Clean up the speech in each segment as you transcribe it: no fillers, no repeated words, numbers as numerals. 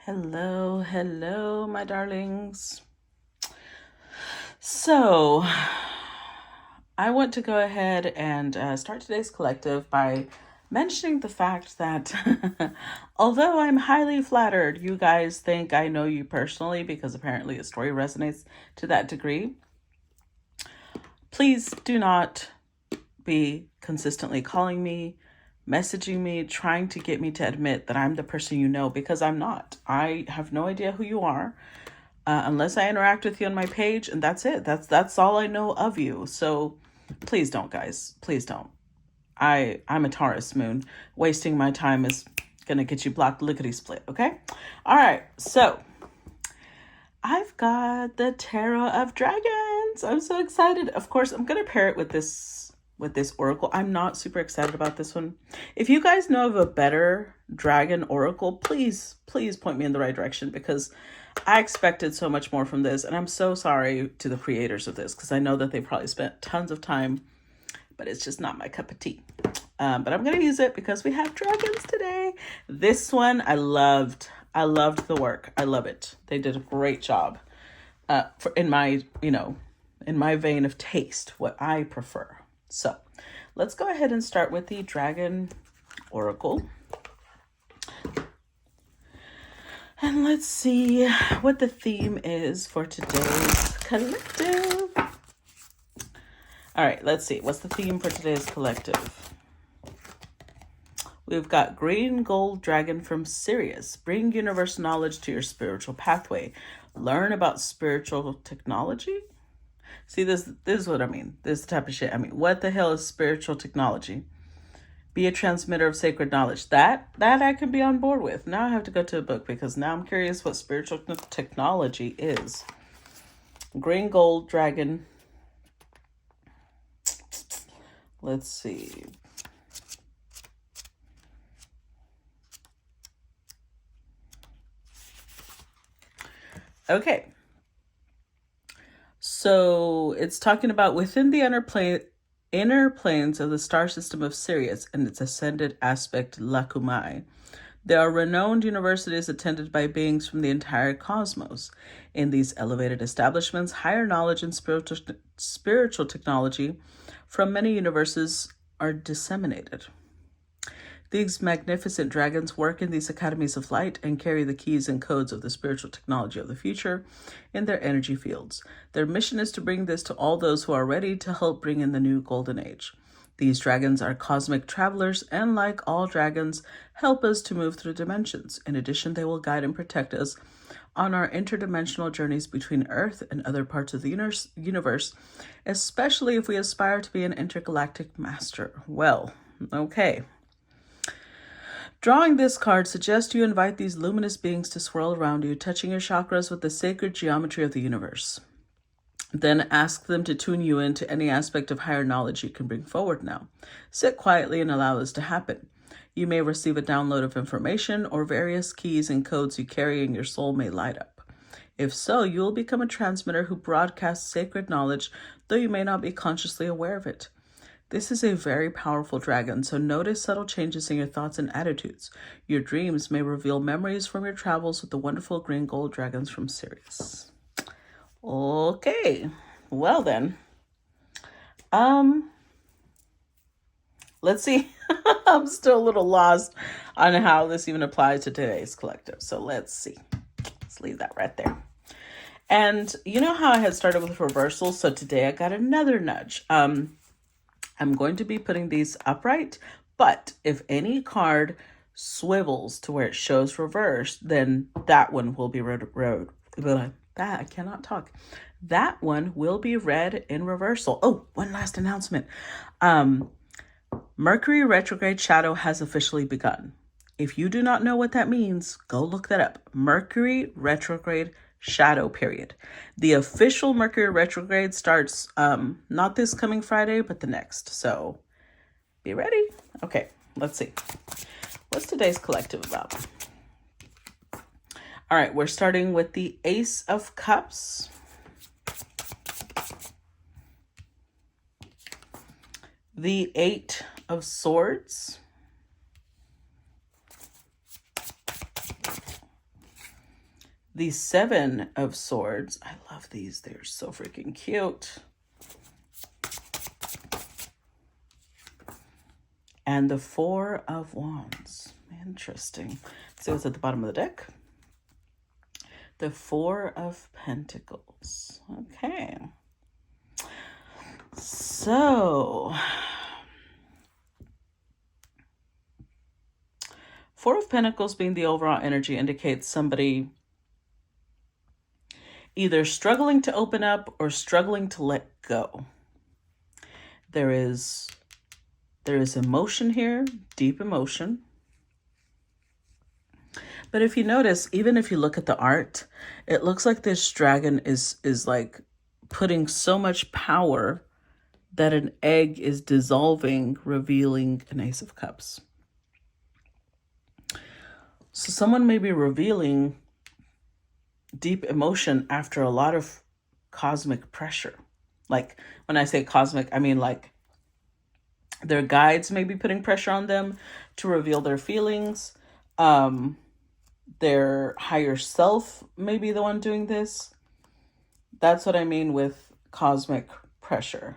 Hello, hello, my darlings. So, I want to go ahead and start today's collective by mentioning the fact that although I'm highly flattered, you guys think I know you personally because apparently a story resonates to that degree. Please do not be consistently calling me, messaging me, trying to get me to admit that I'm the person you know, because I'm not. I have no idea who you are. Unless I interact with you on my page, and that's it. That's all I know of you. So please don't, guys. Please don't. I'm a Taurus moon. Wasting my time is gonna get you blocked lickety split. Okay. All right. So I've got the Tarot of Dragons. I'm so excited. Of course, I'm gonna pair it with this oracle. I'm not super excited about this one. If you guys know of a better dragon oracle, please point me in the right direction, because I expected so much more from this, and I'm so sorry to the creators of this because I know that they probably spent tons of time, but it's just not my cup of tea. But I'm gonna use it because we have dragons today. This one I loved. I loved the work. I love it. They did a great job. In my vein of taste, what I prefer. So let's go ahead and start with the Dragon Oracle. And let's see what the theme is for today's collective. All right, let's see. What's the theme for today's collective? We've got Green Gold Dragon from Sirius. Bring universe knowledge to your spiritual pathway. Learn about spiritual technology. See, this is what I mean. This type of shit. I mean, what the hell is spiritual technology? Be a transmitter of sacred knowledge. That I could be on board with. Now I have to go to a book because now I'm curious what spiritual technology is. Green Gold Dragon. Let's see. Okay. So it's talking about within the inner planes of the star system of Sirius and its ascended aspect Lakumai. There are renowned universities attended by beings from the entire cosmos. In these elevated establishments, higher knowledge and spiritual technology from many universes are disseminated. These magnificent dragons work in these academies of light and carry the keys and codes of the spiritual technology of the future in their energy fields. Their mission is to bring this to all those who are ready to help bring in the new golden age. These dragons are cosmic travelers and, like all dragons, help us to move through dimensions. In addition, they will guide and protect us on our interdimensional journeys between Earth and other parts of the universe, especially if we aspire to be an intergalactic master. Well, okay. Drawing this card suggests you invite these luminous beings to swirl around you, touching your chakras with the sacred geometry of the universe. Then ask them to tune you into any aspect of higher knowledge you can bring forward now. Sit quietly and allow this to happen. You may receive a download of information, or various keys and codes you carry in your soul may light up. If so, you will become a transmitter who broadcasts sacred knowledge, though you may not be consciously aware of it. This is a very powerful dragon, so notice subtle changes in your thoughts and attitudes. Your dreams may reveal memories from your travels with the wonderful green gold dragons from Sirius. Okay, well then. Let's see. I'm still a little lost on how this even applies to today's collective. So let's see. Let's leave that right there. And you know how I had started with reversals? So today I got another nudge. I'm going to be putting these upright, but if any card swivels to where it shows reverse, then that one will be I cannot talk. That one will be read in reversal. Oh, one last announcement. Mercury retrograde shadow has officially begun. If you do not know what that means, go look that up. Mercury retrograde shadow period. The official Mercury retrograde starts not this coming Friday, but the next. So be ready. Okay, let's see. What's today's collective about? All right, we're starting with the Ace of Cups. The Eight of Swords. The Seven of Swords. I love these. They're so freaking cute. And the Four of Wands. Interesting. Let's see what's at the bottom of the deck. The Four of Pentacles. Okay. So, Four of Pentacles being the overall energy indicates somebody either struggling to open up or struggling to let go. There is emotion here, deep emotion. But if you notice, even if you look at the art, it looks like this dragon is like putting so much power that an egg is dissolving, revealing an Ace of Cups. So someone may be revealing deep emotion after a lot of cosmic pressure. Like when I say cosmic, I mean like their guides may be putting pressure on them to reveal their feelings. Their higher self may be the one doing this. That's what I mean with cosmic pressure.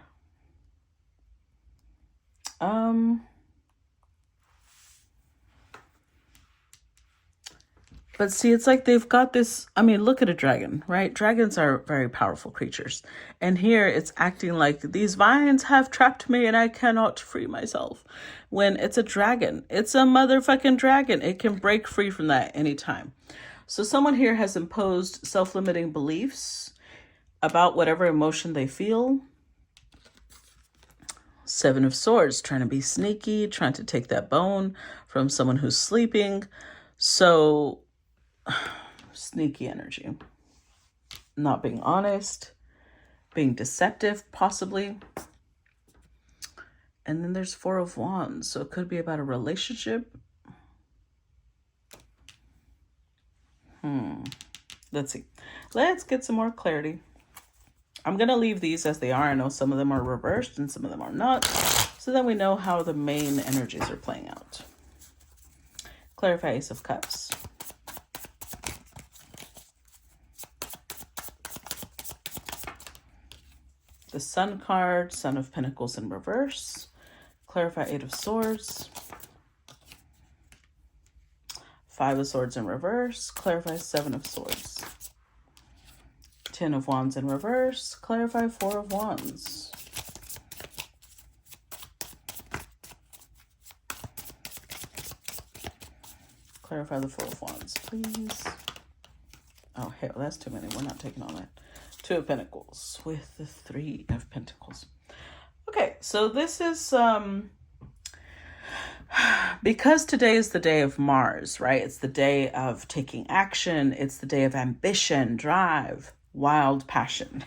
But see, it's like they've got this, I mean, look at a dragon, right? Dragons are very powerful creatures. And here it's acting like these vines have trapped me and I cannot free myself. When it's a dragon, it's a motherfucking dragon. It can break free from that anytime. So someone here has imposed self-limiting beliefs about whatever emotion they feel. Seven of Swords, trying to be sneaky, trying to take that bone from someone who's sleeping. So sneaky energy, not being honest, being deceptive, possibly. And then there's Four of Wands. So it could be about a relationship. Let's see. Let's get some more clarity. I'm going to leave these as they are. I know some of them are reversed and some of them are not. So then we know how the main energies are playing out. Clarify Ace of Cups. The Sun card, Son of Pentacles in reverse. Clarify Eight of Swords. Five of Swords in reverse. Clarify Seven of Swords. Ten of Wands in reverse. Clarify Four of Wands. Clarify the Four of Wands, please. Oh, hell, that's too many. We're not taking all that. Two of Pentacles with the Three of Pentacles. Okay, so this is because today is the day of Mars, right? It's the day of taking action. It's the day of ambition, drive, wild passion,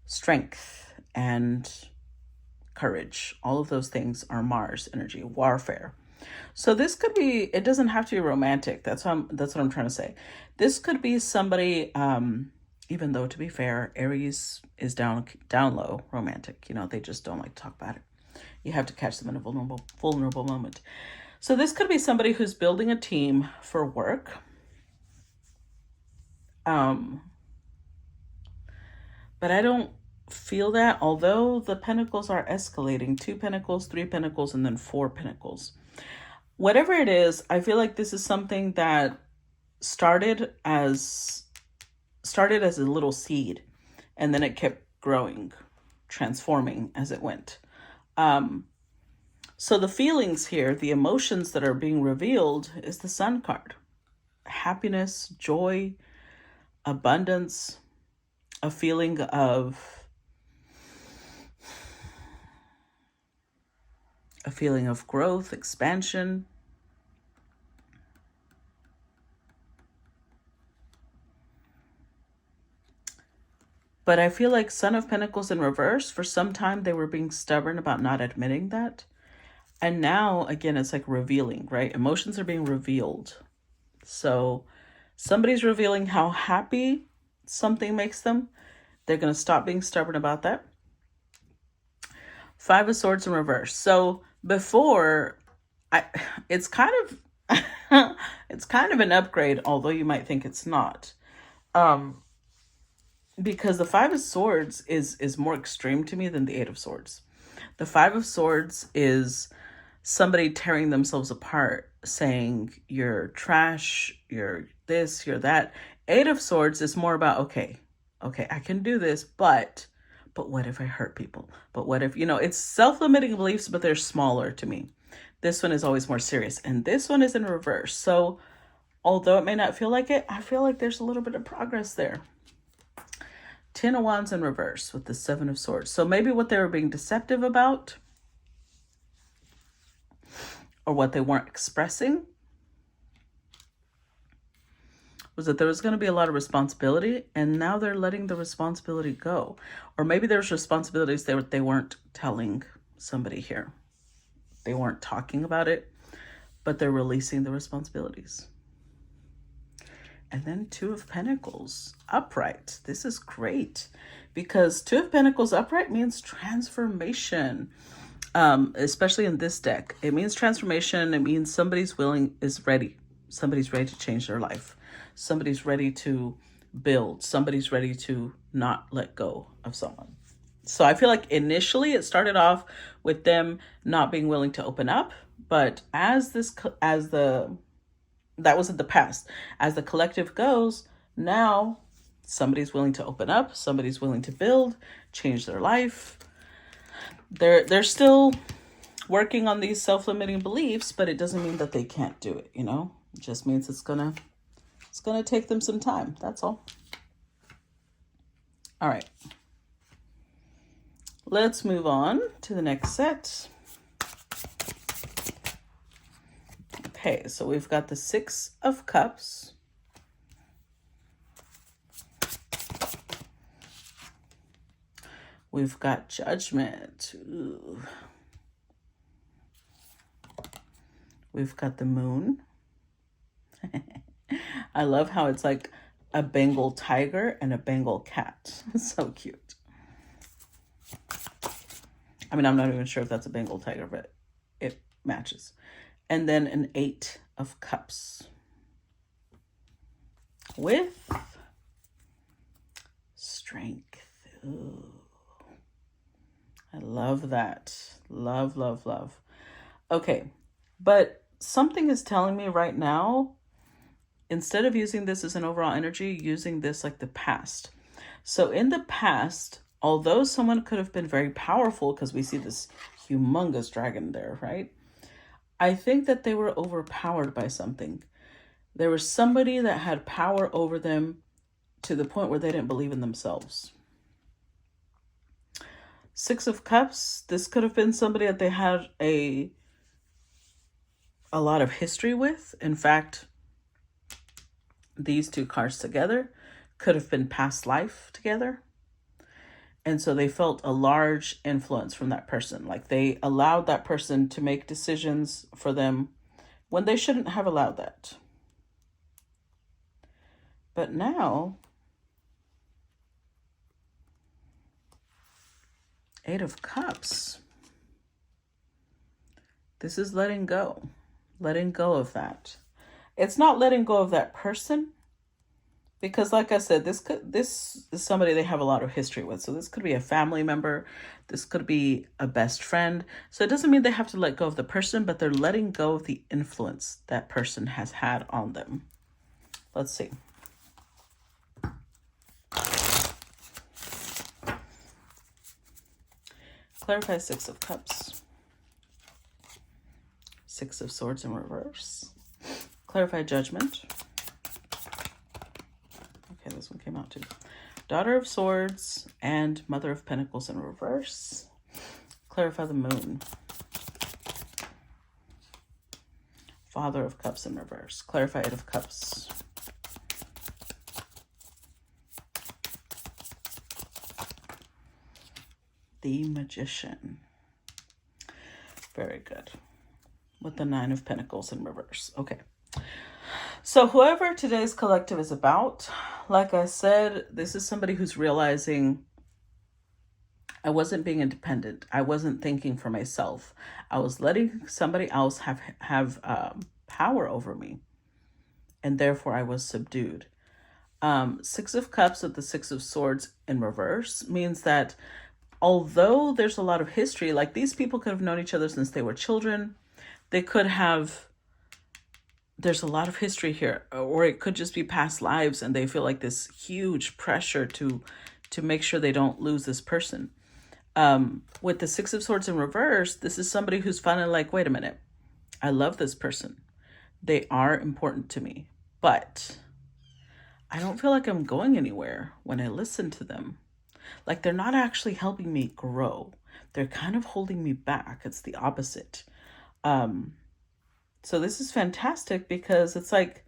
strength, and courage. All of those things are Mars energy, warfare. So this could be, it doesn't have to be romantic. That's what I'm trying to say. This could be somebody, even though to be fair, Aries is down low romantic. You know, they just don't like to talk about it. You have to catch them in a vulnerable moment. So this could be somebody who's building a team for work. But I don't feel that, although the pentacles are escalating. 2 pentacles, 3 pentacles, and then 4 pentacles. Whatever it is, I feel like this is something that started as a little seed, and then it kept growing, transforming as it went. So the feelings here, the emotions that are being revealed is the Sun card. Happiness, joy, abundance, a feeling of growth, expansion. But I feel like Son of Pentacles in reverse, for some time they were being stubborn about not admitting that. And now, again, it's like revealing, right? Emotions are being revealed. So somebody's revealing how happy something makes them. They're going to stop being stubborn about that. 5 of Swords in reverse. So before, it's kind of It's kind of an upgrade, although you might think it's not. Because the Five of Swords is more extreme to me than the Eight of Swords. The Five of Swords is somebody tearing themselves apart, saying you're trash, you're this, you're that. Eight of Swords is more about, okay, I can do this, but what if I hurt people? But what if, it's self-limiting beliefs, but they're smaller to me. This one is always more serious, and this one is in reverse. So although it may not feel like it, I feel like there's a little bit of progress there. 10 of Wands in reverse with the Seven of Swords. So maybe what they were being deceptive about, or what they weren't expressing, was that there was going to be a lot of responsibility, and now they're letting the responsibility go. Or maybe there's responsibilities they weren't telling somebody here. They weren't talking about it, but they're releasing the responsibilities. And then Two of Pentacles upright. This is great because Two of Pentacles upright means transformation. Especially in this deck, it means transformation. It means somebody's ready. Somebody's ready to change their life. Somebody's ready to build. Somebody's ready to not let go of someone. So I feel like initially it started off with them not being willing to open up, but that was in the past. As the collective goes, now somebody's willing to open up, somebody's willing to build, change their life. They're still working on these self-limiting beliefs, but it doesn't mean that they can't do it, It just means it's gonna take them some time. That's all. All right. Let's move on to the next set. Okay, so we've got the Six of Cups. We've got Judgment. Ooh. We've got the Moon. I love how it's like a Bengal tiger and a Bengal cat. So cute. I mean, I'm not even sure if that's a Bengal tiger, but it matches. And then an Eight of Cups with Strength. Ooh. I love that. Love, love, love. Okay, but something is telling me right now, instead of using this as an overall energy, using this like the past. So in the past, although someone could have been very powerful, because we see this humongous dragon there, right? I think that they were overpowered by something. There was somebody that had power over them to the point where they didn't believe in themselves. Six of Cups, this could have been somebody that they had a lot of history with. In fact, these two cards together could have been past life together. And so they felt a large influence from that person. Like they allowed that person to make decisions for them when they shouldn't have allowed that. But now, Eight of Cups. This is letting go of that. It's not letting go of that person, because like I said, this is somebody they have a lot of history with. So this could be a family member. This could be a best friend. So it doesn't mean they have to let go of the person, but they're letting go of the influence that person has had on them. Let's see. Clarify Six of Cups. Six of Swords in reverse. Clarify Judgment. Okay, this one came out too. Daughter of Swords and Mother of Pentacles in reverse. Clarify the Moon. Father of Cups in reverse. Clarify Eight of Cups. The Magician. Very good. With the Nine of Pentacles in reverse. Okay. So whoever today's collective is about, like I said, this is somebody who's realizing I wasn't being independent. I wasn't thinking for myself. I was letting somebody else have power over me. and therefore I was subdued. Six of Cups with the Six of Swords in reverse means that although there's a lot of history, like these people could have known each other since they were children, they could have, there's a lot of history here, or it could just be past lives and they feel like this huge pressure to make sure they don't lose this person. With the Six of Swords in reverse, this is somebody who's finally like, wait a minute, I love this person. They are important to me, but I don't feel like I'm going anywhere when I listen to them. Like they're not actually helping me grow. They're kind of holding me back. It's the opposite. So this is fantastic because it's like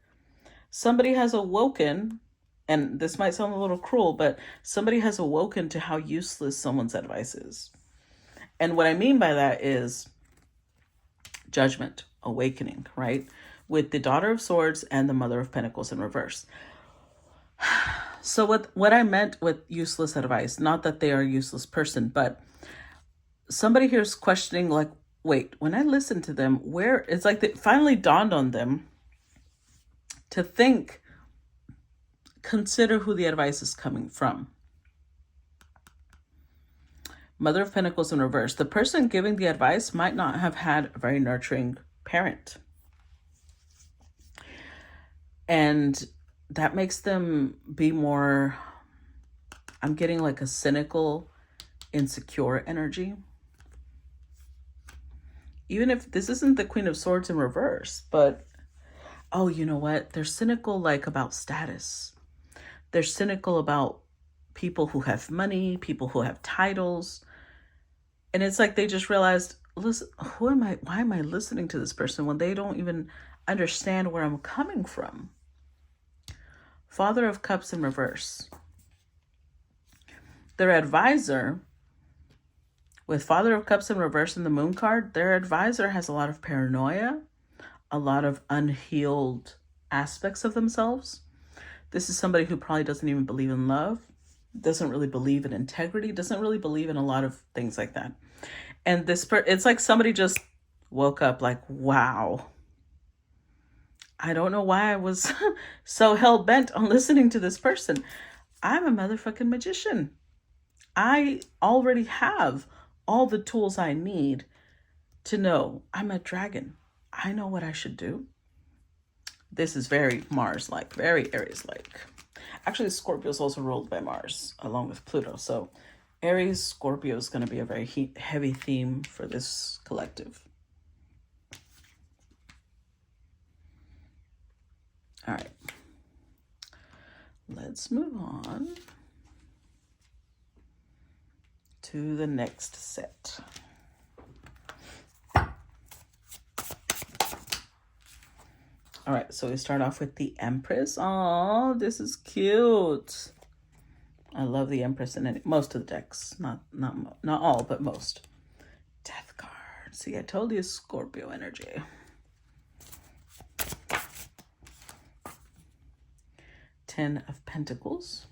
somebody has awoken, and this might sound a little cruel, but somebody has awoken to how useless someone's advice is. And what I mean by that is judgment, awakening, right? With the Daughter of Swords and the Mother of Pentacles in reverse. So what I meant with useless advice, not that they are a useless person, but somebody here is questioning like, wait, when I listen to them, where it's like it finally dawned on them to think, consider who the advice is coming from. Mother of Pentacles in reverse. The person giving the advice might not have had a very nurturing parent. And that makes them be more, I'm getting like a cynical, insecure energy. Even if this isn't the Queen of Swords in reverse, but, oh, you know what? They're cynical like about status. They're cynical about people who have money, people who have titles. And it's like they just realized, listen, who am I? Why am I listening to this person when they don't even understand where I'm coming from? Father of Cups in reverse. Their advisor, with Father of Cups in reverse in the Moon card, their advisor has a lot of paranoia, a lot of unhealed aspects of themselves. This is somebody who probably doesn't even believe in love, doesn't really believe in integrity, doesn't really believe in a lot of things like that. And it's like somebody just woke up like, wow, I don't know why I was so hell-bent on listening to this person. I'm a motherfucking magician. I already have all the tools I need to know I'm a dragon. I know what I should do. This is very Mars-like, very Aries-like. Actually, Scorpio is also ruled by Mars along with Pluto. So Aries, Scorpio is going to be a very heavy theme for this collective. All right. Let's move on to the next set. All right, so we start off with the Empress. Oh, this is cute. I love the Empress in most of the decks. Not all, but most. Death card. See, I told you Scorpio energy. Ten of Pentacles.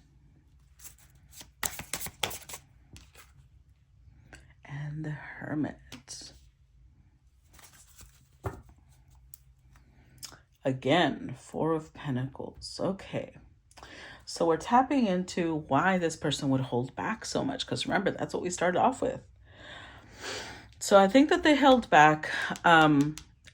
And the Hermit. Again, Four of Pentacles. Okay. So we're tapping into why this person would hold back so much. Because remember, that's what we started off with. So I think that they held back.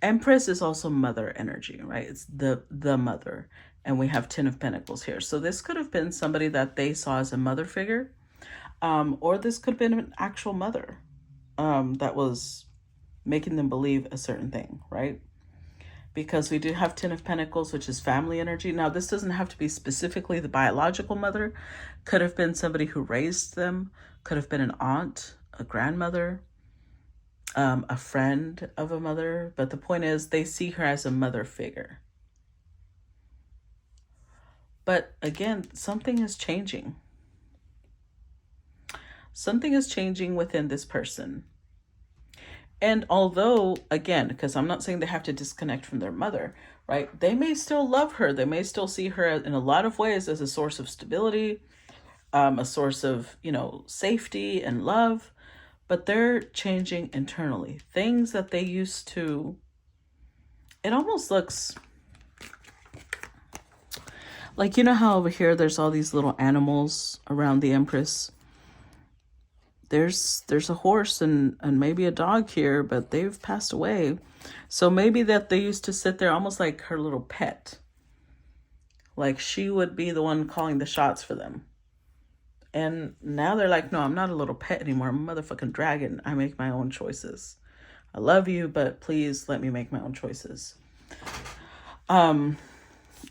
Empress is also mother energy, right? It's the mother. And we have Ten of Pentacles here. So this could have been somebody that they saw as a mother figure. Or this could have been an actual mother that was making them believe a certain thing, right? Because we do have Ten of Pentacles, which is family energy. Now, this doesn't have to be specifically the biological mother. Could have been somebody who raised them. Could have been an aunt, a grandmother, a friend of a mother. But the point is, they see her as a mother figure. But again, something is changing. Something is changing within this person. And although, again, because I'm not saying they have to disconnect from their mother, right? They may still love her. They may still see her in a lot of ways as a source of stability, a source of, safety and love. But they're changing internally. Things that they used to, it almost looks, Like, you know how over here there's all these little animals around the Empress? There's a horse and maybe a dog here, but they've passed away. So maybe that they used to sit there almost like her little pet. Like she would be the one calling the shots for them. And now they're like, no, I'm not a little pet anymore. I'm a motherfucking dragon. I make my own choices. I love you, but please let me make my own choices. And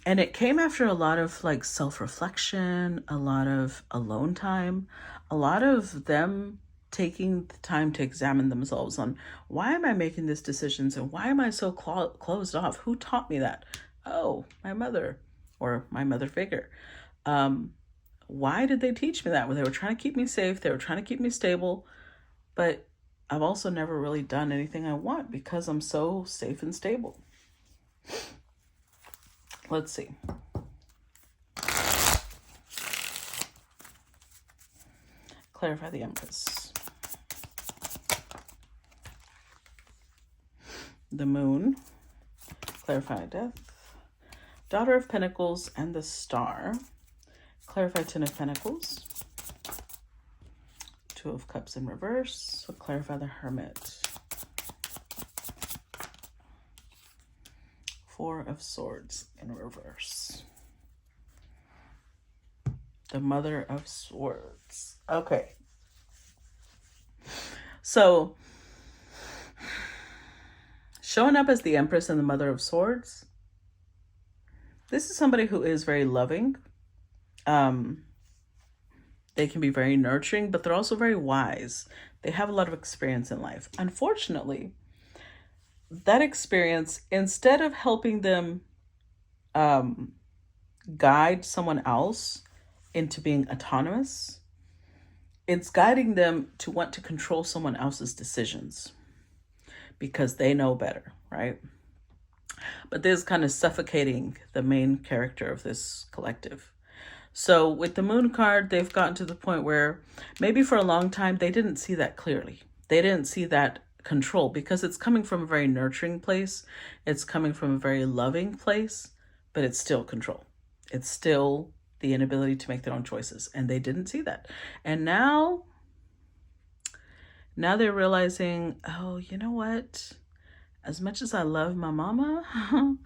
it came after a lot of like self-reflection, a lot of alone time, a lot of them taking the time to examine themselves on why am I making these decisions and why am I so closed off? Who taught me that? Oh, my mother or my mother figure. Why did they teach me that? Well, they were trying to keep me safe. They were trying to keep me stable. But I've also never really done anything I want because I'm so safe and stable. Let's see. Clarify the Empress. The Moon. Clarify Death. Daughter of Pentacles and the Star. Clarify Ten of Pentacles. Two of Cups in reverse. So clarify the Hermit. Four of Swords in reverse. The Mother of Swords. Okay. So, showing up as the Empress and the Mother of Swords, this is somebody who is very loving. They can be very nurturing, but they're also very wise. They have a lot of experience in life. Unfortunately, that experience, instead of helping them guide someone else into being autonomous, it's guiding them to want to control someone else's decisions because they know better, right? But this is kind of suffocating the main character of this collective. So with the Moon card, they've gotten to the point where maybe for a long time, they didn't see that clearly. They didn't see that control because it's coming from a very nurturing place. It's coming from a very loving place, but it's still control. It's still the inability to make their own choices. And they didn't see that. And now they're realizing, oh, you know what? As much as I love my mama,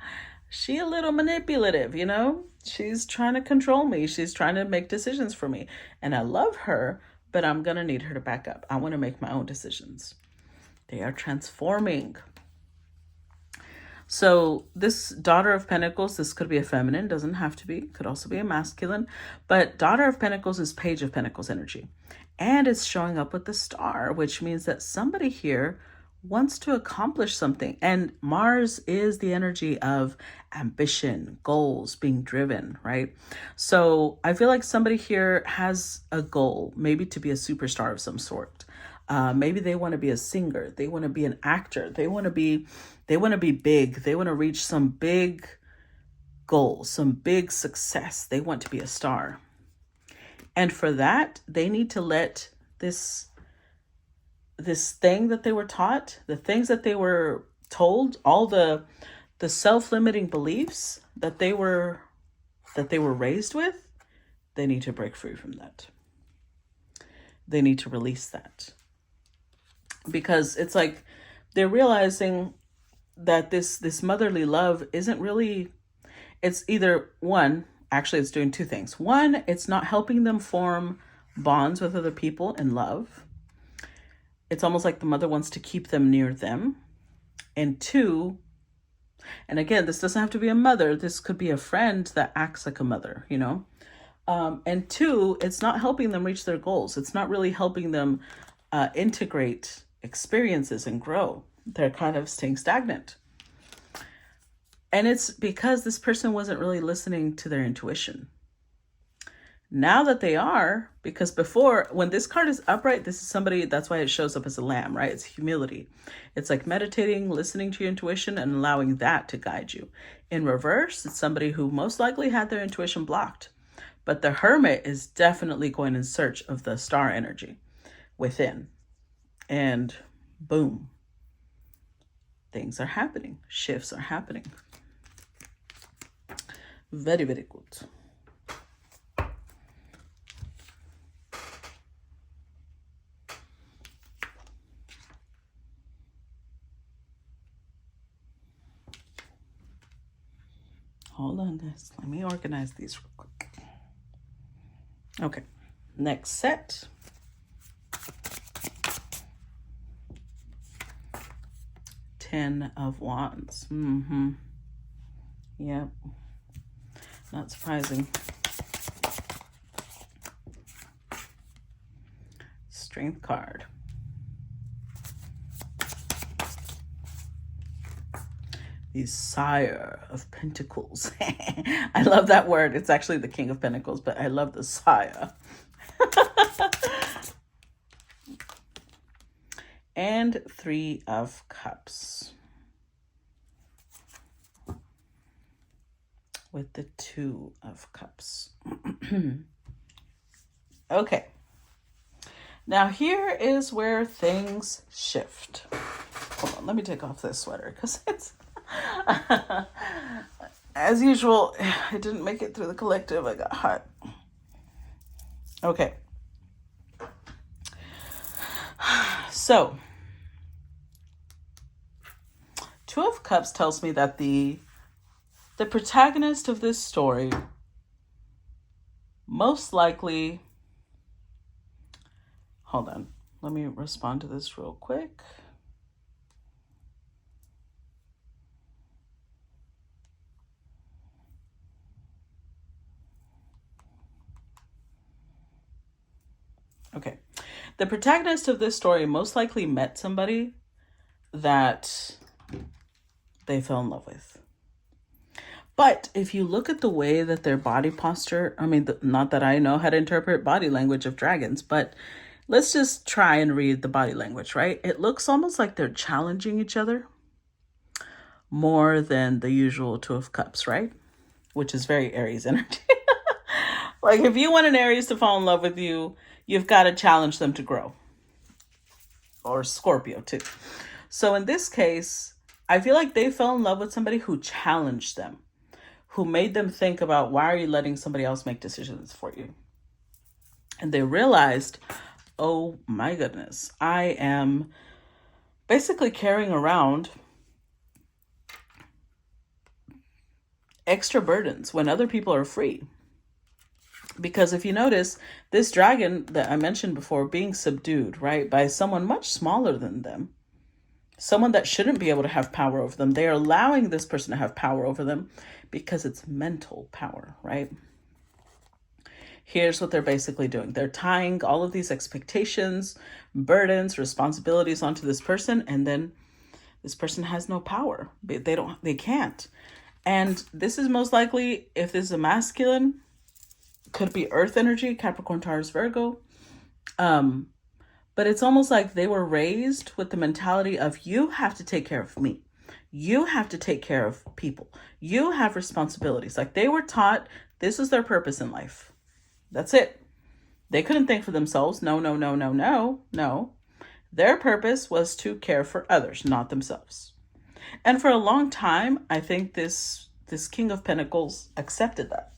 she a little manipulative, you know? She's trying to control me. She's trying to make decisions for me. And I love her, but I'm going to need her to back up. I want to make my own decisions. They are transforming. So this Daughter of Pentacles, this could be a feminine, doesn't have to be, could also be a masculine, but Daughter of Pentacles is Page of Pentacles energy. And it's showing up with the Star, which means that somebody here wants to accomplish something. And Mars is the energy of ambition, goals, being driven, right? So I feel like somebody here has a goal, maybe to be a superstar of some sort. Maybe they want to be a singer. They want to be an actor. They want to be big. They want to reach some big goals, some big success. They want to be a star. And for that, they need to let this thing that they were taught, the things that they were told, all the self-limiting beliefs that they were raised with, they need to break free from that. They need to release that. Because it's like they're realizing that this motherly love isn't really, it's either one, actually it's doing two things. One, it's not helping them form bonds with other people in love. It's almost like the mother wants to keep them near them. And two, and again, this doesn't have to be a mother. This could be a friend that acts like a mother, you know? And two, it's not helping them reach their goals. It's not really helping them integrate experiences and grow. They're kind of staying stagnant. And it's because this person wasn't really listening to their intuition. Now that they are, because before, when this card is upright, this is somebody, that's why it shows up as a lamb, right? It's humility. It's like meditating, listening to your intuition and allowing that to guide you. In reverse, it's somebody who most likely had their intuition blocked. But the Hermit is definitely going in search of the star energy within. And boom, things are happening. Shifts are happening. Very, very good. Hold on, guys. Let me organize these real quick. Okay. Next set. Ten of Wands. Yep. Not surprising. Strength card. The Sire of Pentacles. I love that word. It's actually the King of Pentacles, but I love the Sire. And Three of Cups. With the Two of Cups. Okay. Now here is where things shift. Hold on, let me take off this sweater because it's... As usual, it didn't make it through the collective. I got hot. Okay. So, Two of Cups tells me that the protagonist of this story most likely... Hold on. Let me respond to this real quick. Okay. The protagonist of this story most likely met somebody that they fell in love with. But if you look at the way that their body posture, I mean, not that I know how to interpret body language of dragons, but let's just try and read the body language, right? It looks almost like they're challenging each other more than the usual Two of Cups, right? Which is very Aries energy. Like if you want an Aries to fall in love with you, you've got to challenge them to grow. Or Scorpio too. So in this case, I feel like they fell in love with somebody who challenged them, who made them think about, why are you letting somebody else make decisions for you? And they realized, oh my goodness, I am basically carrying around extra burdens when other people are free. Because if you notice, this dragon that I mentioned before being subdued, right, by someone much smaller than them, someone that shouldn't be able to have power over them, they are allowing this person to have power over them because it's mental power, right? Here's what they're basically doing. They're tying all of these expectations, burdens, responsibilities onto this person, and then this person has no power. They can't. And this is most likely, if this is a masculine, could be earth energy, Capricorn, Taurus, Virgo. But it's almost like they were raised with the mentality of, you have to take care of me. You have to take care of people. You have responsibilities. Like they were taught this is their purpose in life. That's it. They couldn't think for themselves. No. Their purpose was to care for others, not themselves. And for a long time, I think this King of Pentacles accepted that.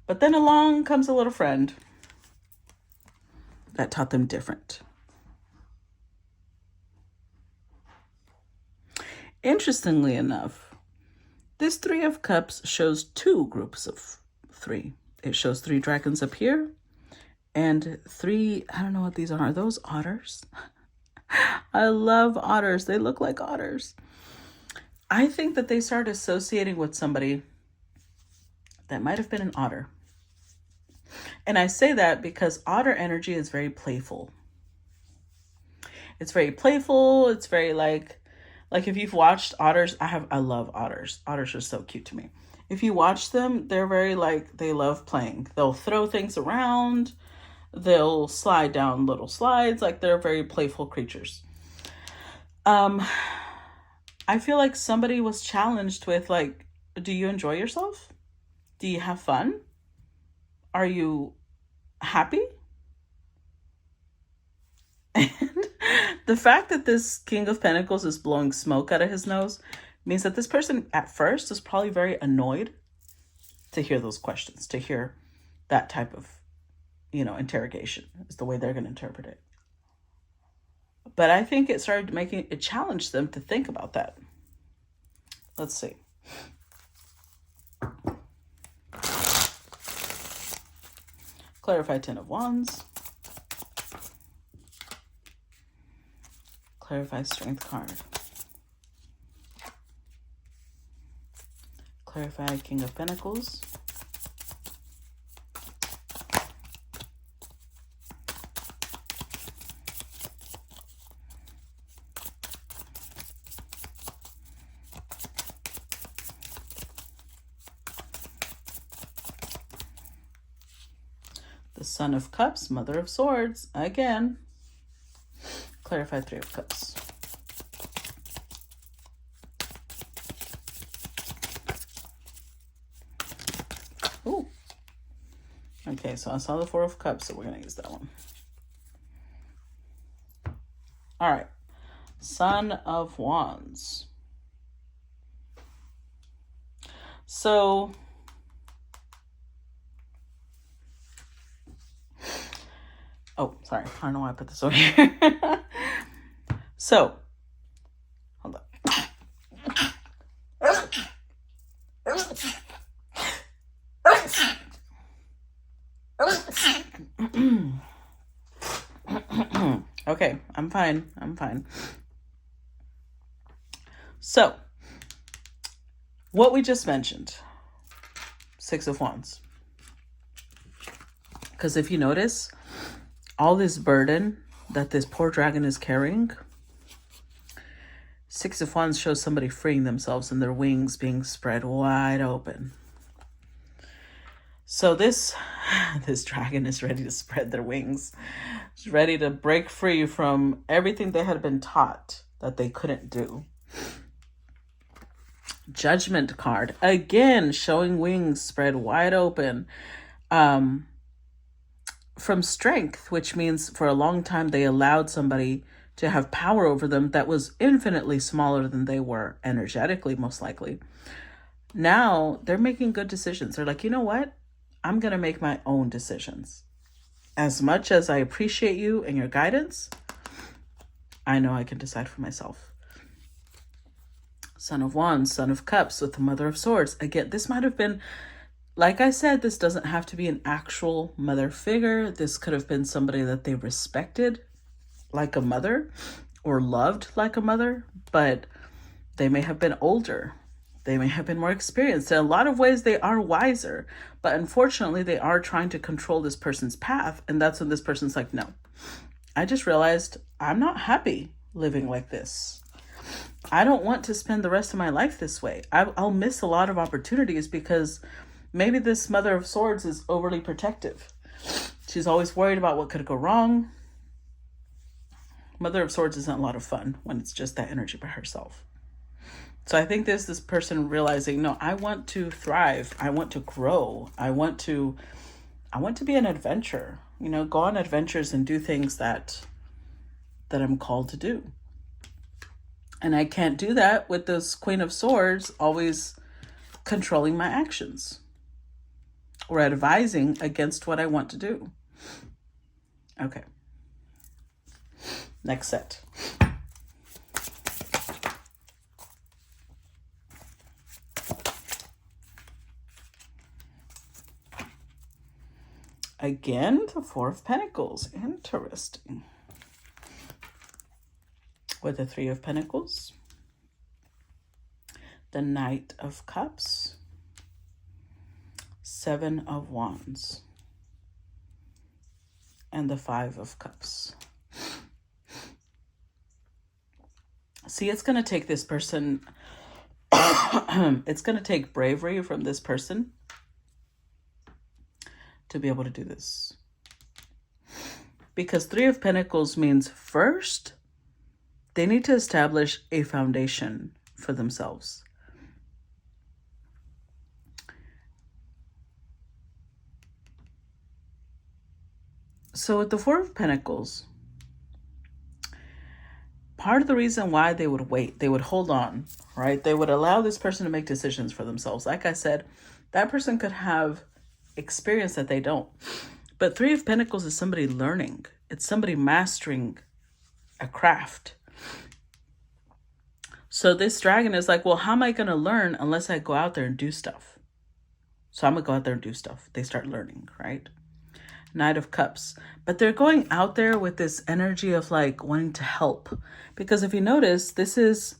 But then along comes a little friend that taught them different. Interestingly enough, this Three of Cups shows two groups of three. It shows three dragons up here and three, I don't know what these are. Are those otters? I love otters. They look like otters. I think that they started associating with somebody that might have been an otter. And I say that because otter energy is very playful. It's very playful. It's very like if you've watched otters, I love otters. Otters are so cute to me. If you watch them, they're very they love playing. They'll throw things around. They'll slide down little slides. Like they're very playful creatures. I feel like somebody was challenged with do you enjoy yourself? Do you have fun? Are you happy? And the fact that this King of Pentacles is blowing smoke out of his nose means that this person at first is probably very annoyed to hear those questions, to hear that type of, interrogation is the way they're going to interpret it. But I think it started it challenged them to think about that. Let's see. Clarify Ten of Wands. Clarify Strength card. Clarify King of Pentacles. The Son of Cups, Mother of Swords, again. Clarify Three of Cups. Ooh. Okay, so I saw the Four of Cups, so we're going to use that one. All right. Son of Wands. So... oh, sorry. I don't know why I put this over here. So, hold on. Okay, I'm fine. I'm fine. So, what we just mentioned, Six of Wands. Because if you notice, all this burden that this poor dragon is carrying, Six of Wands shows somebody freeing themselves and their wings being spread wide open. So this dragon is ready to spread their wings. It's ready to break free from everything they had been taught that they couldn't do. Judgment card, again, showing wings spread wide open. From strength, which means for a long time they allowed somebody to have power over them that was infinitely smaller than they were energetically, most likely. Now they're making good decisions. They're like, you know what? I'm going to make my own decisions. As much as I appreciate you and your guidance, I know I can decide for myself. Son of Wands, Son of Cups with the Mother of Swords. Again, this might have been, like I said, this doesn't have to be an actual mother figure. This could have been somebody that they respected like a mother or loved like a mother, but they may have been older. They may have been more experienced. In a lot of ways, they are wiser, but unfortunately, they are trying to control this person's path. And that's when this person's like, no, I just realized I'm not happy living like this. I don't want to spend the rest of my life this way. I'll miss a lot of opportunities because maybe this Mother of Swords is overly protective. She's always worried about what could go wrong. Mother of Swords isn't a lot of fun when it's just that energy by herself. So I think there's this person realizing, no, I want to thrive. I want to grow. I want to be an adventurer, go on adventures and do things that I'm called to do. And I can't do that with this Queen of Swords always controlling my actions or advising against what I want to do. Okay. Next set. Again, the Four of Pentacles. Interesting. With the Three of Pentacles. The Knight of Cups. Seven of Wands. And the Five of Cups. See, it's going to take this person, it's going to take bravery from this person to be able to do this. Because Three of Pentacles means first, they need to establish a foundation for themselves. So with the Four of Pentacles, part of the reason why they would wait, they would hold on, right? They would allow this person to make decisions for themselves. Like I said, that person could have experience that they don't. But Three of Pentacles is somebody learning. It's somebody mastering a craft. So this dragon is like, well, how am I going to learn unless I go out there and do stuff? So I'm going to go out there and do stuff. They start learning, right? Knight of Cups. But they're going out there with this energy of like wanting to help. Because if you notice, this is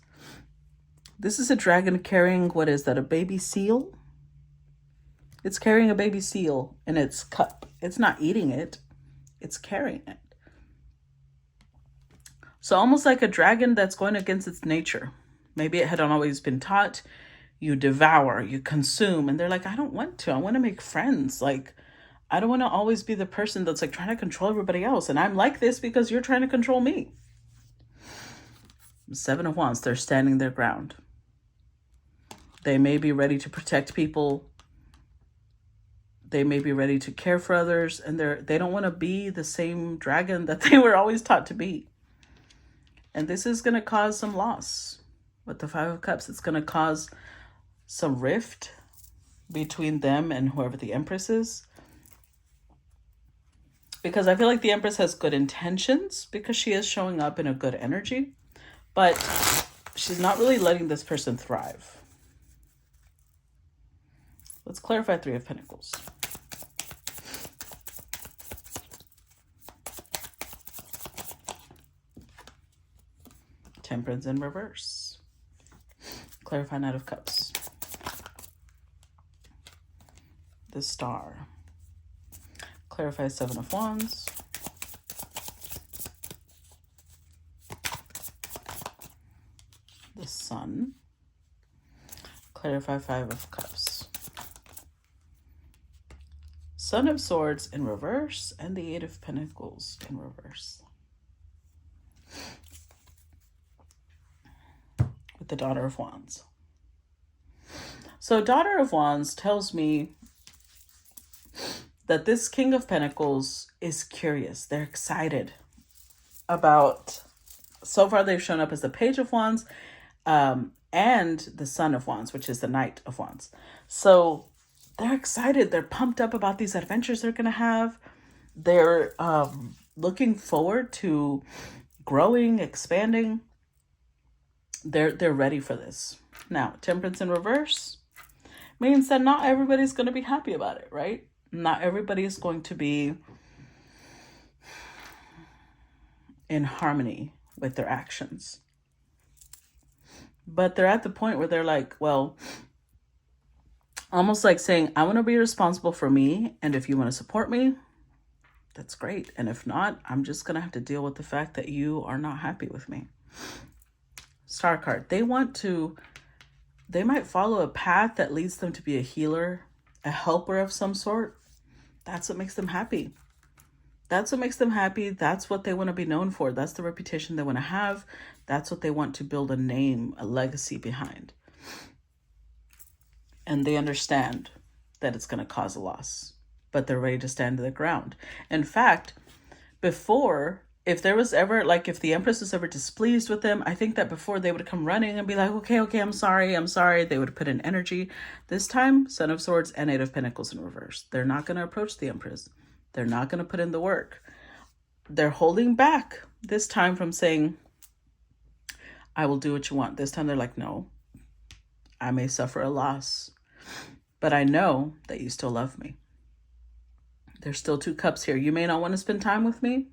a dragon carrying, what is that, a baby seal? It's carrying a baby seal in its cup. It's not eating it. It's carrying it. So almost like a dragon that's going against its nature. Maybe it had always been taught, you devour, you consume. And they're like, I don't want to. I want to make friends. Like, I don't want to always be the person that's like trying to control everybody else. And I'm like this because you're trying to control me. Seven of Wands, they're standing their ground. They may be ready to protect people. They may be ready to care for others. And they don't want to be the same dragon that they were always taught to be. And this is going to cause some loss. With the Five of Cups, it's going to cause some rift between them and whoever the Empress is. Because I feel like the Empress has good intentions because she is showing up in a good energy. But she's not really letting this person thrive. Let's clarify Three of Pentacles. Temperance in reverse. Clarify Knight of Cups. The Star. Clarify Seven of Wands. The Sun. Clarify Five of Cups. Son of Swords in reverse and the Eight of Pentacles in reverse. With the Daughter of Wands. So Daughter of Wands tells me that this King of Pentacles is curious. They're excited about, so far they've shown up as the Page of Wands and the Son of Wands, which is the Knight of Wands. So they're excited. They're pumped up about these adventures they're going to have. They're looking forward to growing, expanding. They're ready for this. Now, Temperance in reverse means that not everybody's going to be happy about it, right? Not everybody is going to be in harmony with their actions. But they're at the point where they're like, well, almost like saying, I want to be responsible for me. And if you want to support me, that's great. And if not, I'm just going to have to deal with the fact that you are not happy with me. Star card. They might follow a path that leads them to be a healer, a helper of some sort. That's what makes them happy. That's what makes them happy. That's what they want to be known for. That's the reputation they want to have. That's what they want to build a name, a legacy behind. And they understand that it's going to cause a loss, but they're ready to stand to the ground. In fact, before, if there was ever, like if the Empress was ever displeased with them, I think that before they would come running and be like, okay, I'm sorry. They would put in energy. This time, Son of Swords and Eight of Pentacles in reverse. They're not going to approach the Empress. They're not going to put in the work. They're holding back this time from saying, I will do what you want. This time they're like, no, I may suffer a loss, but I know that you still love me. There's still two cups here. You may not want to spend time with me.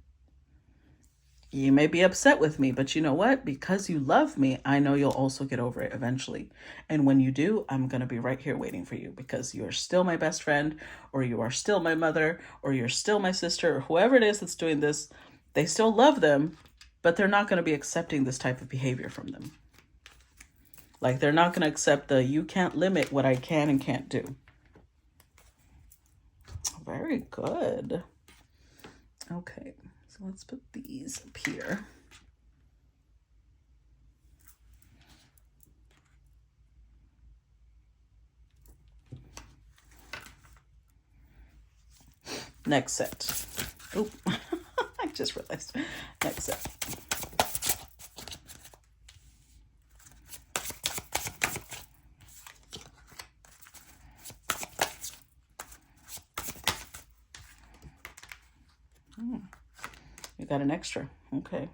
You may be upset with me, but you know what? Because you love me, I know you'll also get over it eventually. And when you do, I'm going to be right here waiting for you because you are still my best friend, or you are still my mother, or you're still my sister, or whoever it is that's doing this. They still love them, but they're not going to be accepting this type of behavior from them. Like they're not going to accept the, you can't limit what I can and can't do. Very good. Okay. So let's put these up here. Next set. Oop. I just realized. Next set. You got an extra. Okay.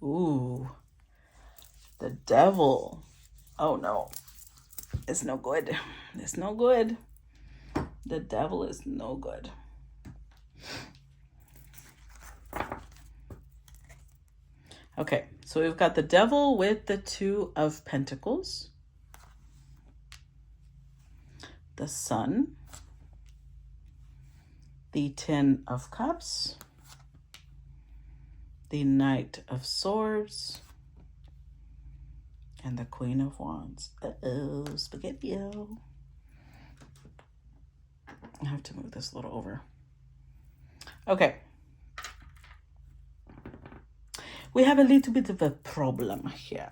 Ooh. The Devil. Oh no. It's no good. It's no good. The devil is no good. Okay, so we've got the devil with the Two of Pentacles, the Sun, the Ten of Cups, the Knight of Swords, and the Queen of Wands. Uh-oh, spaghetti-o. I have to move this a little over. Okay. We have a little bit of a problem here.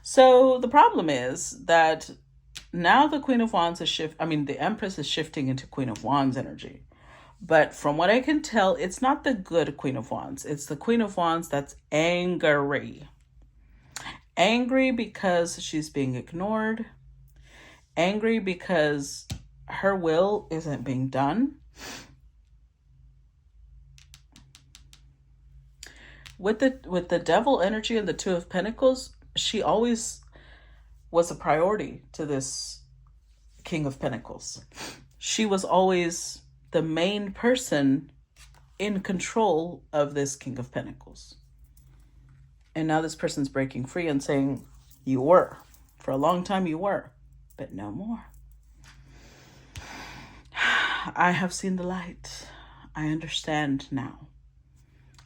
So the problem is that now the Queen of Wands is the Empress is shifting into Queen of Wands energy. But from what I can tell, it's not the good Queen of Wands. It's the Queen of Wands that's angry. Angry because she's being ignored. Angry because her will isn't being done. With the devil energy and the Two of Pentacles, she always was a priority to this King of Pentacles. She was always the main person in control of this King of Pentacles. And now this person's breaking free and saying, you were. For a long time you were, but no more. I have seen the light. I understand now.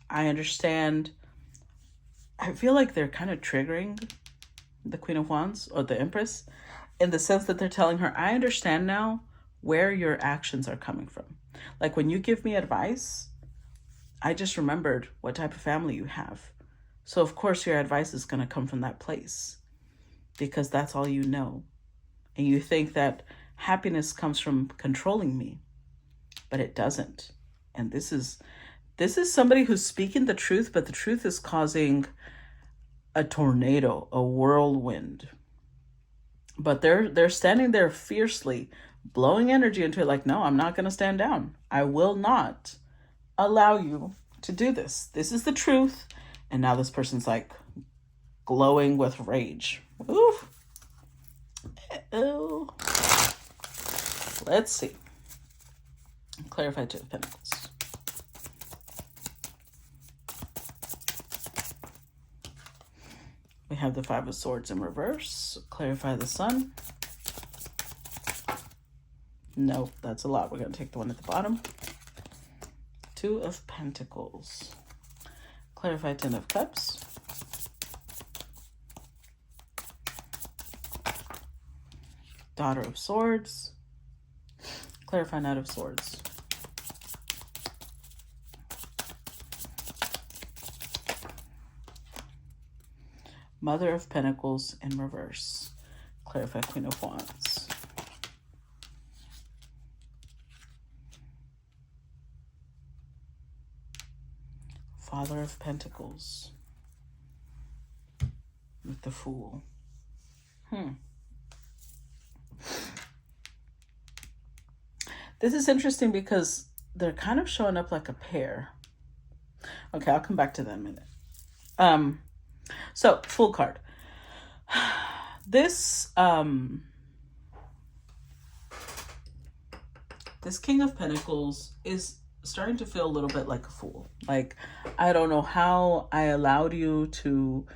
I understand. I feel like they're kind of triggering the Queen of Wands or the Empress in the sense that they're telling her, I understand now where your actions are coming from. Like when you give me advice, I just remembered what type of family you have. So of course your advice is going to come from that place because that's all you know. And you think that happiness comes from controlling me, but it doesn't. And this is somebody who's speaking the truth, but the truth is causing a tornado, a whirlwind. But they're standing there fiercely, blowing energy into it like, no, I'm not going to stand down. I will not allow you to do this. This is the truth. And now this person's like glowing with rage. Oof. Oh. Let's see. Clarify Two of Pentacles. We have the Five of Swords in reverse. Clarify the Sun. No, that's a lot. We're going to take the one at the bottom. Two of Pentacles. Clarify Ten of Cups. Daughter of Swords. Clarify Knight of Swords. Mother of Pentacles in reverse. Clarify Queen of Wands. Father of Pentacles with the Fool. This is interesting because they're kind of showing up like a pair. Okay, I'll come back to that in a minute. So, Fool card. This King of Pentacles is starting to feel a little bit like a fool. Like, I don't know how I allowed you to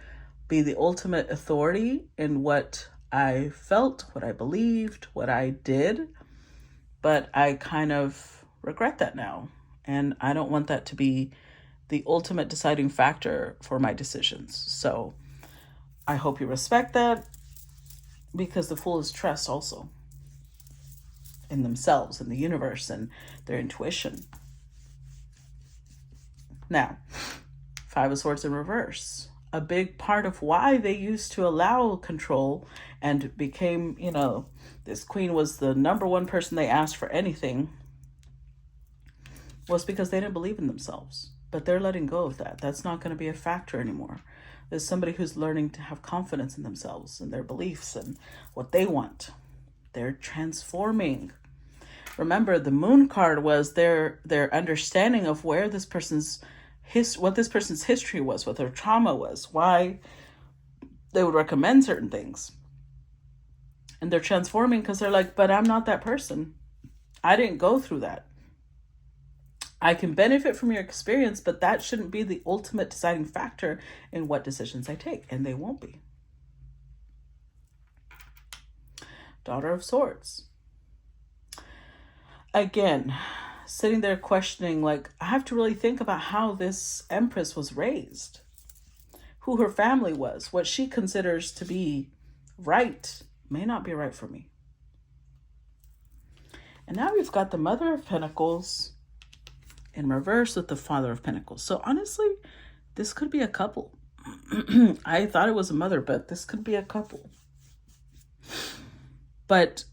be the ultimate authority in what I felt, what I believed, what I did, but I kind of regret that now. And I don't want that to be the ultimate deciding factor for my decisions. So I hope you respect that, because the Fool is trust also in themselves, in the universe, and their intuition. Now, Five of Swords in reverse. A big part of why they used to allow control and became, this queen was the number one person they asked for anything, was because they didn't believe in themselves. But they're letting go of that. That's not going to be a factor anymore. There's somebody who's learning to have confidence in themselves and their beliefs and what they want. They're transforming. Remember, the Moon card was their understanding of where this person's what this person's history was, what their trauma was, why they would recommend certain things. And they're transforming because they're like, but I'm not that person. I didn't go through that. I can benefit from your experience, but that shouldn't be the ultimate deciding factor in what decisions I take. And they won't be. Daughter of Swords. Again, sitting there questioning, like, I have to really think about how this Empress was raised, who her family was, what she considers to be right may not be right for me. And now we've got the Mother of Pentacles in reverse with the Father of Pentacles. So honestly, this could be a couple. I thought it was a mother, but this could be a couple. But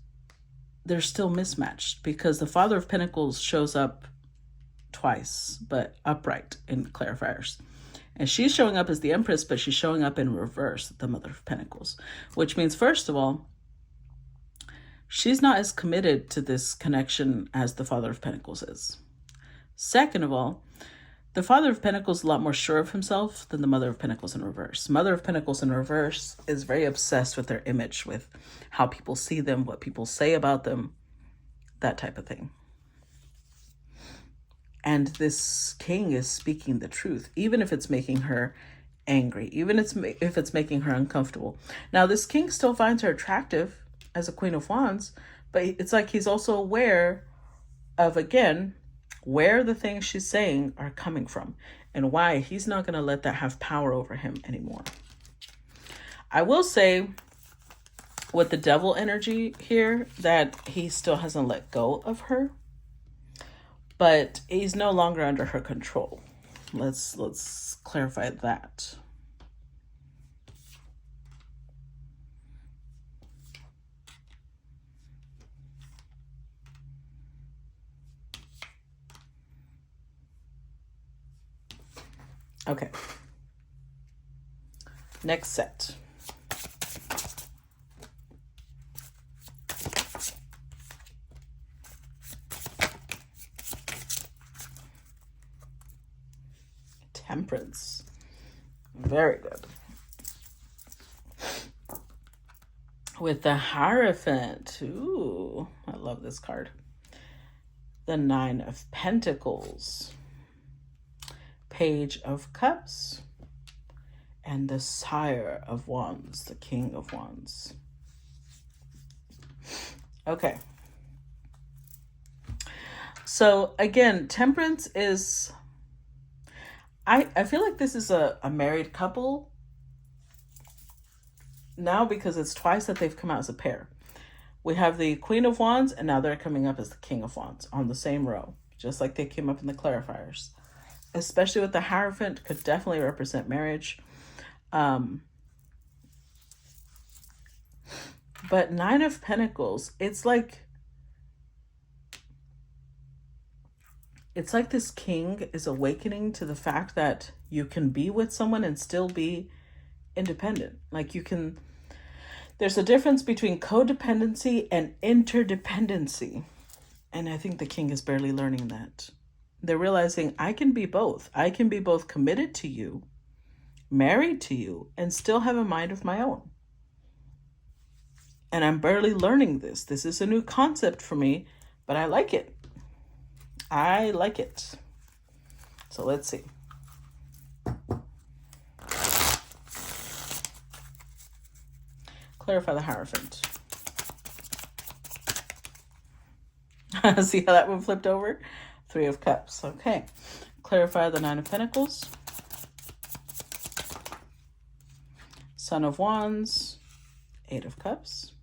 they're still mismatched because the Father of Pentacles shows up twice, but upright in clarifiers. And she's showing up as the Empress, but she's showing up in reverse, the Mother of Pentacles, which means, first of all, she's not as committed to this connection as the Father of Pentacles is. Second of all, the Father of Pentacles is a lot more sure of himself than the Mother of Pentacles in reverse. Mother of Pentacles in reverse is very obsessed with their image, with how people see them, what people say about them, that type of thing. And this king is speaking the truth, even if it's making her angry, even if it's making her uncomfortable. Now, this king still finds her attractive as a Queen of Wands, but it's like he's also aware of, again, where the things she's saying are coming from and why he's not going to let that have power over him anymore. I will say with the Devil energy here that he still hasn't let go of her, but he's no longer under her control. Let's clarify that. Okay. Next set. Temperance. Very good. With the Hierophant. Ooh, I love this card. The Nine of Pentacles. Page of Cups. And the Sire of Wands, the King of Wands. Okay. So again, Temperance is... I feel like this is a married couple now because it's twice that they've come out as a pair. We have the Queen of Wands and now they're coming up as the King of Wands on the same row, just like they came up in the clarifiers. Especially with the Hierophant, could definitely represent marriage. But Nine of Pentacles, it's like this king is awakening to the fact that you can be with someone and still be independent. Like you can, there's a difference between codependency and interdependency. And I think the king is barely learning that. They're realizing I can be both. I can be both committed to you, married to you, and still have a mind of my own. And I'm barely learning this. This is a new concept for me, but I like it. I like it. So let's see. Clarify the Hierophant. See how that one flipped over? Three of Cups. Okay. Clarify the Nine of Pentacles. Son of Wands. Eight of Cups.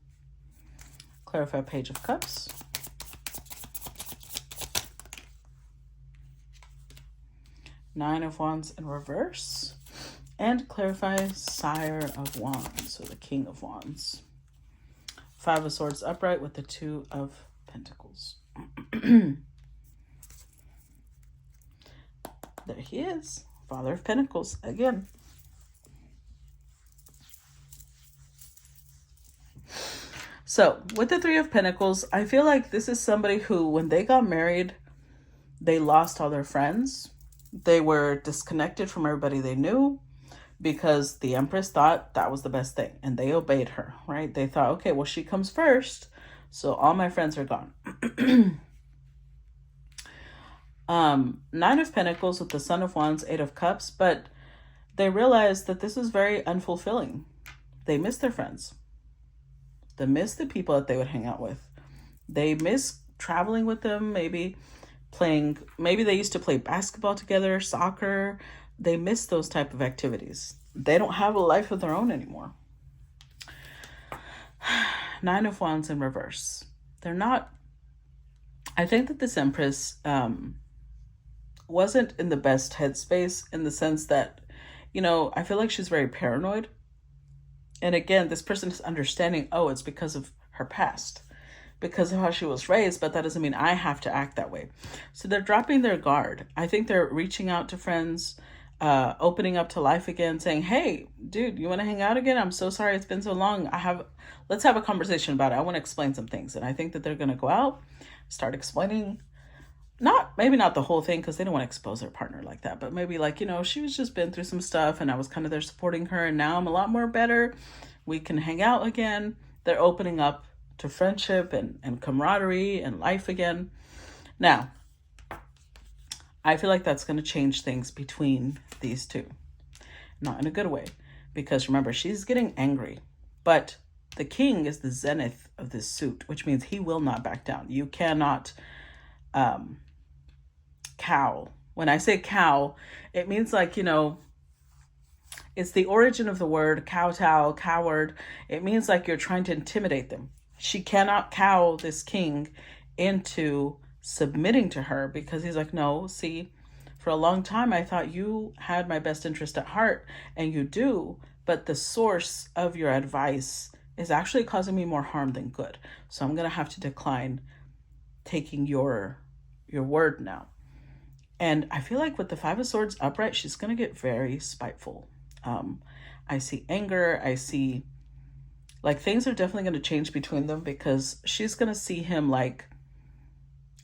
Clarify Page of Cups. Nine of Wands in reverse. And clarify Sire of Wands, so the King of Wands. Five of Swords upright with the Two of Pentacles. There he is, Father of Pentacles again. So with the Three of Pentacles, I feel like this is somebody who, when they got married, they lost all their friends. They were disconnected from everybody they knew. because the Empress thought that was the best thing and they obeyed her, right? They thought, okay, well, she comes first, so all my friends are gone. Nine of Pentacles with the Son of Wands, Eight of Cups, but they realized that this is very unfulfilling. They miss their friends. They miss the people that they would hang out with. They miss traveling with them, maybe they used to play basketball together, soccer. They miss those type of activities. They don't have a life of their own anymore. Nine of Wands in reverse. I think that this Empress wasn't in the best headspace, in the sense that, I feel like she's very paranoid. And again, this person is understanding, it's because of her past, because of how she was raised, but that doesn't mean I have to act that way. So they're dropping their guard. I think they're reaching out to friends, opening up to life again, saying, hey, dude, you want to hang out again? I'm so sorry it's been so long. Let's have a conversation about it. I want to explain some things. And I think that they're going to go out, start explaining, maybe not the whole thing, because they don't want to expose their partner like that, but maybe she was just been through some stuff and I was kind of there supporting her, and now I'm a lot more better. We can hang out again. They're opening up to friendship and camaraderie and life again. Now, I feel like that's going to change things between these two. Not in a good way, because remember, she's getting angry, but the king is the zenith of this suit, which means he will not back down. You cannot cow. When I say cow, it means it's the origin of the word kowtow, coward. It means you're trying to intimidate them. She cannot cow this king into submitting to her, because he's like, no, see, for a long time I thought you had my best interest at heart, and you do, but the source of your advice is actually causing me more harm than good. So I'm going to have to decline taking your word now. And I feel like with the Five of Swords upright, she's going to get very spiteful. I see anger. I see things are definitely going to change between them, because she's going to see him like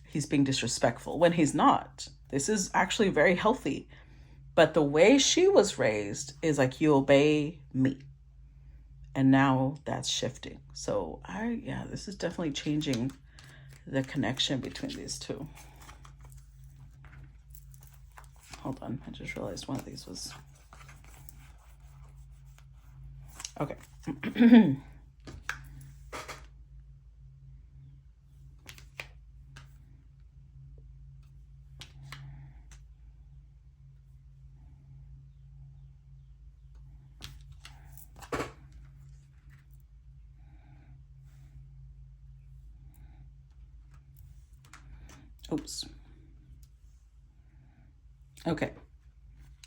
he's being disrespectful when he's not. This is actually very healthy. But the way she was raised is you obey me. And now that's shifting. So this is definitely changing the connection between these two. Hold on, I just realized one of these was... Okay. Oops. Okay.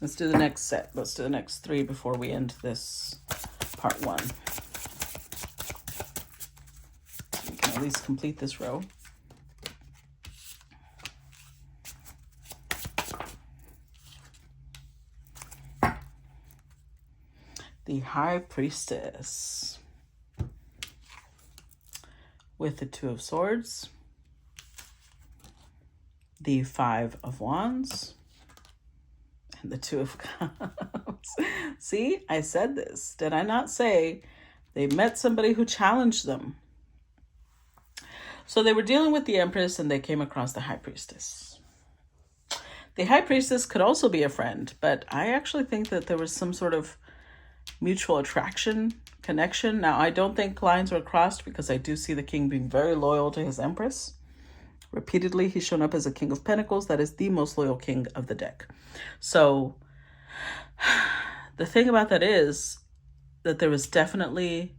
Let's do the next set. Let's do the next three before we end this part one. We can at least complete this row. The High Priestess with the Two of Swords, the Five of Wands, and the Two of Cups. See, I said this. Did I not say they met somebody who challenged them? So they were dealing with the Empress and they came across the High Priestess. The High Priestess could also be a friend, but I actually think that there was some sort of mutual attraction, connection. Now, I don't think lines were crossed, because I do see the king being very loyal to his Empress. Repeatedly, he's shown up as a King of Pentacles. That is the most loyal king of the deck. So the thing about that is that there was definitely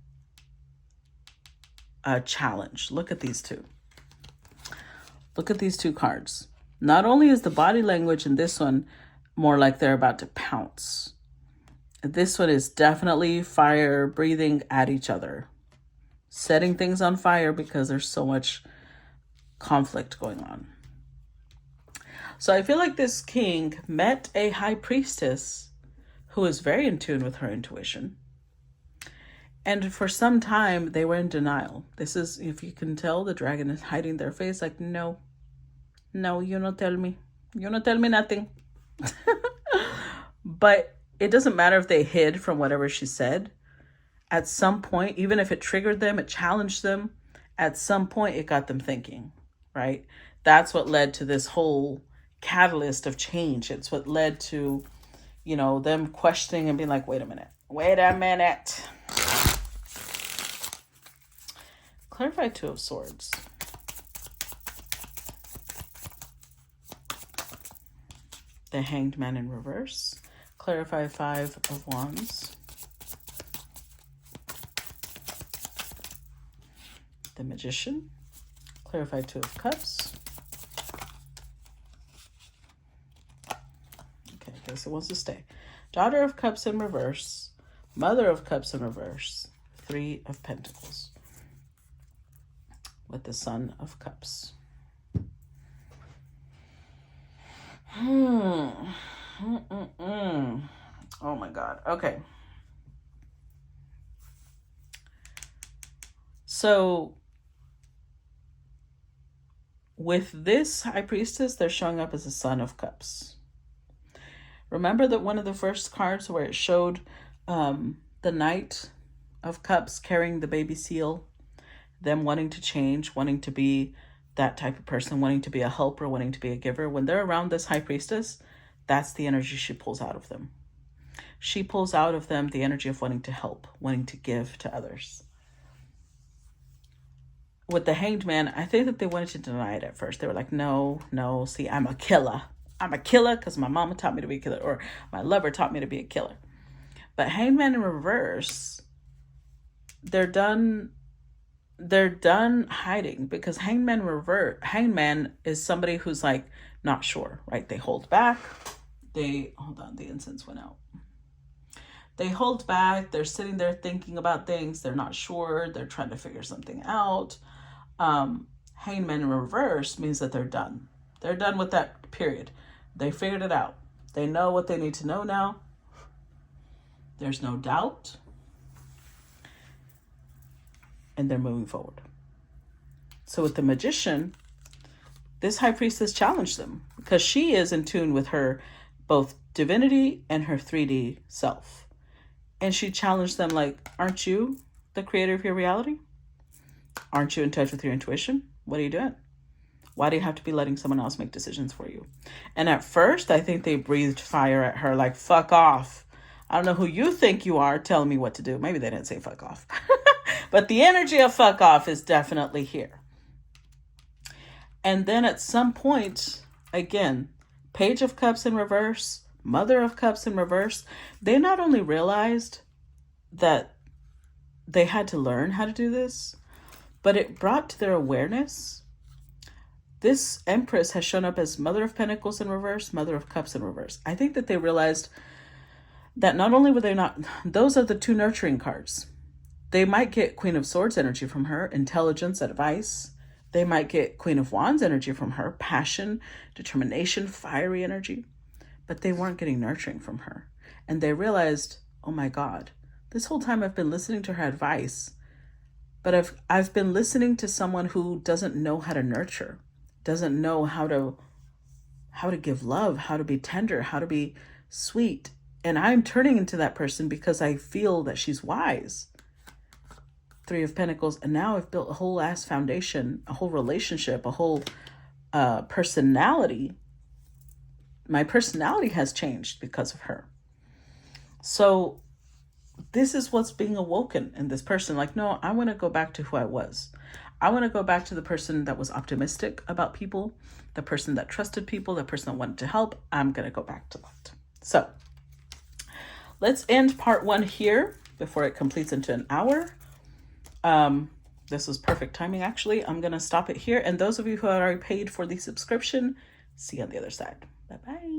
a challenge. Look at these two. Look at these two cards. Not only is the body language in this one more like they're about to pounce, this one is definitely fire breathing at each other, setting things on fire because there's so much conflict going on. So I feel like this king met a high priestess who is very in tune with her intuition. And for some time, they were in denial. This is, if you can tell, the dragon is hiding their face like, no, you don't tell me. You don't tell me nothing. But it doesn't matter if they hid from whatever she said. At some point, even if it triggered them, it challenged them, at some point it got them thinking, right? That's what led to this whole catalyst of change. It's what led to, you know, them questioning and being like, wait a minute. Clarify Two of Swords. The Hanged Man in reverse. Clarify Five of Wands. The Magician. Clarify Two of Cups. Okay, I guess it wants to stay. Daughter of Cups in reverse. Mother of Cups in reverse. Three of Pentacles. With the Son of Cups. Oh my God. Okay. So with this High Priestess, they're showing up as a Son of Cups. Remember that one of the first cards where it showed the Knight of Cups carrying the baby seal, them wanting to change, wanting to be that type of person, wanting to be a helper, wanting to be a giver. When they're around this High Priestess, that's the energy she pulls out of them. She pulls out of them the energy of wanting to help, wanting to give to others. With the Hanged Man, I think that they wanted to deny it at first. They were like, no, see, I'm a killer. I'm a killer because my mama taught me to be a killer, or my lover taught me to be a killer. But Hanged Man in reverse, they're done hiding, because Hangman is somebody who's like not sure, right? They hold back. Hold on, the incense went out. They hold back. They're sitting there thinking about things. They're not sure. They're trying to figure something out. Hangman in reverse means that they're done. They're done with that period. They figured it out. They know what they need to know now. There's no doubt. And they're moving forward. So with the Magician, this High Priestess challenged them because she is in tune with her both divinity and her 3D self. And she challenged them like, aren't you the creator of your reality? Aren't you in touch with your intuition? What are you doing? Why do you have to be letting someone else make decisions for you? And at first, I think they breathed fire at her like, fuck off. I don't know who you think you are telling me what to do. Maybe they didn't say fuck off. But the energy of fuck off is definitely here. And then at some point, again, Page of Cups in reverse, Mother of Cups in reverse, they not only realized that they had to learn how to do this, but it brought to their awareness. This Empress has shown up as Mother of Pentacles in reverse, Mother of Cups in reverse. I think that they realized that not only were they not, those are the two nurturing cards. They might get Queen of Swords energy from her, intelligence, advice. They might get Queen of Wands energy from her, passion, determination, fiery energy. But they weren't getting nurturing from her. And they realized, oh my God, this whole time I've been listening to her advice, but I've been listening to someone who doesn't know how to nurture, doesn't know how to give love, how to be tender, how to be sweet. And I'm turning into that person because I feel that she's wise. Three of Pentacles. And now I've built a whole ass foundation, a whole relationship, a whole personality. My personality has changed because of her. So this is what's being awoken in this person. Like, no, I want to go back to who I was. I want to go back to the person that was optimistic about people, the person that trusted people, the person that wanted to help. I'm going to go back to that. So let's end part 1 here before it completes into an hour. This was perfect timing, actually. I'm going to stop it here. And those of you who have already paid for the subscription, see you on the other side. Bye-bye.